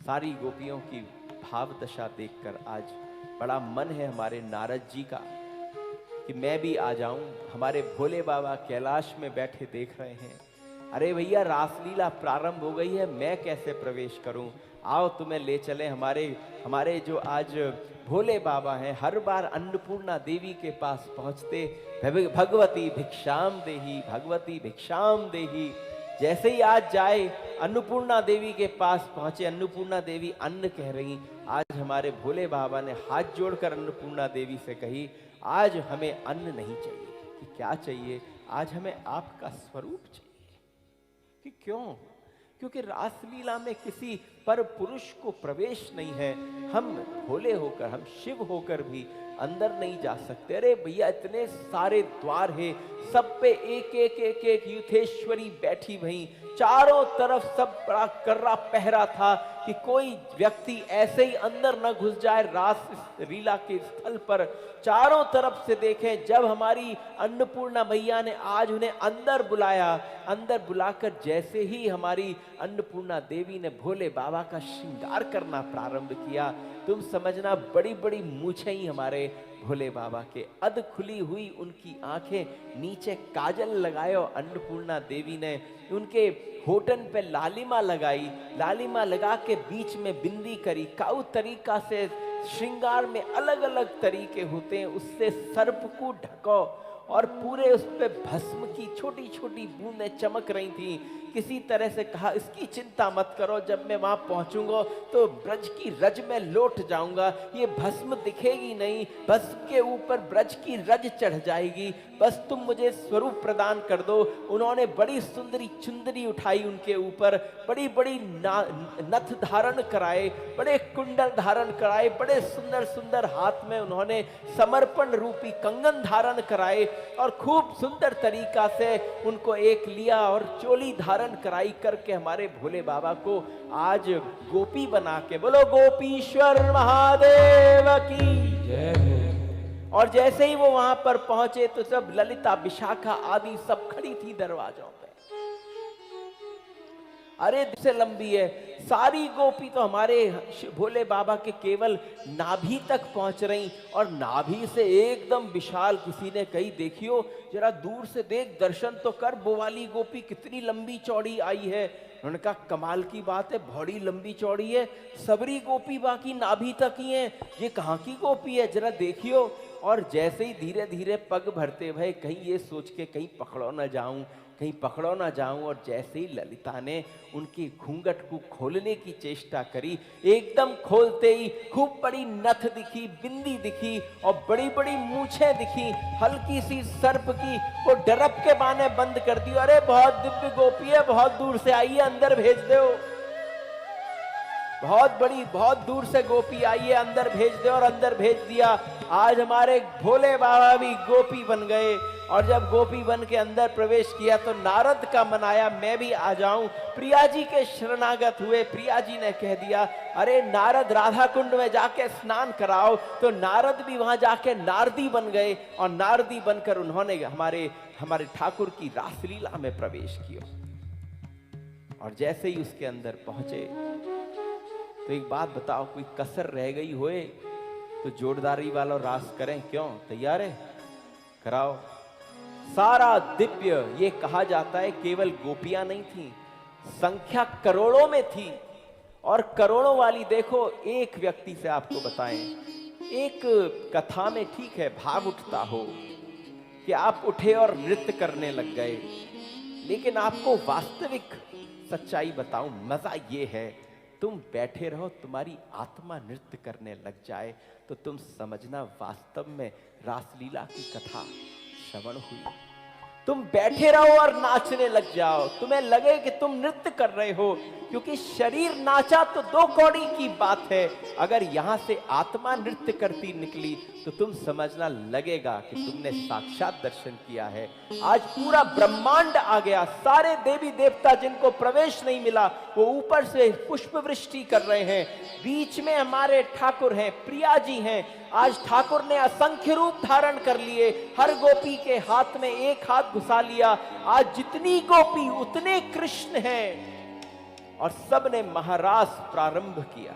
सारी गोपियों की भाव दशा देखकर आज बड़ा मन है हमारे नारद जी का कि मैं भी आ जाऊं। हमारे भोले बाबा कैलाश में बैठे देख रहे हैं, अरे भैया रासलीला प्रारंभ हो गई है, मैं कैसे प्रवेश करूं? आओ तुम्हें ले चले। हमारे जो आज भोले बाबा हैं, हर बार अन्नपूर्णा देवी के पास पहुंचते भगवती भिक्षाम देही, भगवती भिक्षाम देही। जैसे ही आज जाए अन्नपूर्णा देवी के पास पहुंचे, अन्नपूर्णा देवी अन्न कह रही। आज हमारे भोले बाबा ने हाथ जोड़कर अन्नपूर्णा देवी से कही, आज हमें अन्न नहीं चाहिए। कि क्या चाहिए? आज हमें आपका स्वरूप चाहिए। कि क्यों? क्योंकि रासलीला में किसी पर पुरुष को प्रवेश नहीं है। हम भोले होकर, हम शिव होकर भी अंदर नहीं जा सकते। अरे भैया इतने सारे द्वार हैं, सब पे एक एक एक एक युथेश्वरी बैठी भई, चारों तरफ सब बड़ा कर्रा पहरा था कि कोई व्यक्ति ऐसे ही अंदर न घुस जाए रास लीला के स्थल पर। चारों तरफ से देखें, जब हमारी अन्नपूर्णा मैया ने आज उन्हें अंदर बुलाया, अंदर बुलाकर जैसे ही हमारी अन्नपूर्णा देवी ने भोले बाबा का श्रृंगार करना प्रारंभ किया, तुम समझना बड़ी बड़ी मूछें ही हमारे भोले बाबा के, अध खुली हुई उनकी आंखें, नीचे काजल लगायो अन्नपूर्णा देवी ने, उनके होठन पे लालिमा लगाई, लालिमा लगा के बीच में बिंदी करी। काउ तरीका से श्रृंगार में अलग अलग तरीके होते हैं, उससे सर्प को ढको और पूरे उस पे भस्म की छोटी छोटी बूंदें चमक रही थी। किसी तरह से कहा, इसकी चिंता मत करो, जब मैं वहां पहुंचूंगा तो ब्रज की रज में लौट जाऊंगा, ये भस्म दिखेगी नहीं, भस्म के ऊपर ब्रज की रज चढ़ जाएगी, बस तुम मुझे स्वरूप प्रदान कर दो। उन्होंने बड़ी सुंदरी चुंदरी उठाई उनके ऊपर, बड़ी बड़ी नथ धारण कराए, बड़े कुंडल धारण कराए, बड़े सुंदर सुंदर हाथ में उन्होंने समर्पण रूपी कंगन धारण कराए और खूब सुंदर तरीका से उनको एक लिया और चोली धारण कराई करके हमारे भोले बाबा को आज गोपी बना के, बोलो गोपीश्वर महादेव की जय। और जैसे ही वो वहां पर पहुंचे तो सब ललिता विशाखा आदि सब खड़ी थी दरवाजों पे। अरे से लंबी है, सारी गोपी तो हमारे भोले बाबा के केवल नाभि तक पहुंच रही, और नाभि से एकदम विशाल। किसी ने कही, देखियो जरा दूर से देख, दर्शन तो कर, वो वाली गोपी कितनी लंबी चौड़ी आई है। उन्होंने कहा, कमाल की बात है, बड़ी लंबी चौड़ी है, सबरी गोपी बाकी नाभि तक ही है, ये कहाँ की गोपी है, जरा देखियो। और जैसे ही धीरे धीरे पग भरते भय, कहीं ये सोच के कहीं पकड़ो ना जाऊं, कहीं पकड़ो ना जाऊं, और जैसे ही ललिता ने उनकी घूंघट को खोलने की चेष्टा करी, एकदम खोलते ही खूब बड़ी नथ दिखी, बिंदी दिखी और बड़ी बड़ी मूछें दिखी, हल्की सी सर्प की, वो डरप के बाने बंद कर दी। अरे बहुत दिव्य गोपी है, बहुत दूर से आई है, अंदर भेज दो। बहुत बड़ी, बहुत दूर से गोपी आई है, अंदर भेज दे, और अंदर भेज दिया। आज हमारे भोले बाबा भी गोपी बन गए, और जब गोपी बन के अंदर प्रवेश किया तो नारद का मन आया, मैं भी आ जाऊं। प्रिया जी के शरणागत हुए, प्रिया जी ने कह दिया, अरे नारद राधा कुंड में जाके स्नान कराओ। तो नारद भी वहां जाके नारदी बन गए, और नारदी बनकर उन्होंने हमारे ठाकुर की रासलीला में प्रवेश किया। और जैसे ही उसके अंदर पहुंचे तो एक बात बताओ, कोई कसर रह गई होए तो जोरदारी वाला रास करें? क्यों? तैयार है? कराओ। सारा दिव्य, ये कहा जाता है केवल गोपियां नहीं थी, संख्या करोड़ों में थी। और करोड़ों वाली देखो, एक व्यक्ति से आपको बताएं, एक कथा में ठीक है भाव उठता हो कि आप उठे और नृत्य करने लग गए, लेकिन आपको वास्तविक सच्चाई बताऊं, मजा ये है, तुम बैठे रहो, तुम्हारी आत्मा नृत्य करने लग जाए तो तुम समझना वास्तव में रासलीला की कथा श्रवण हुई। तुम बैठे रहो और नाचने लग जाओ, तुम्हें लगे कि तुम नृत्य कर रहे हो, क्योंकि शरीर नाचा तो दो कौड़ी की बात है, अगर यहां से आत्मा नृत्य करती निकली तो तुम समझना लगेगा कि तुमने साक्षात दर्शन किया है। आज पूरा ब्रह्मांड आ गया, सारे देवी देवता जिनको प्रवेश नहीं मिला वो ऊपर से पुष्प वृष्टि कर रहे हैं। बीच में हमारे ठाकुर हैं, प्रिया जी हैं। आज ठाकुर ने असंख्य रूप धारण कर लिए, हर गोपी के हाथ में एक हाथ घुसा लिया। आज जितनी गोपी उतने कृष्ण हैं। और सबने महारास प्रारंभ किया।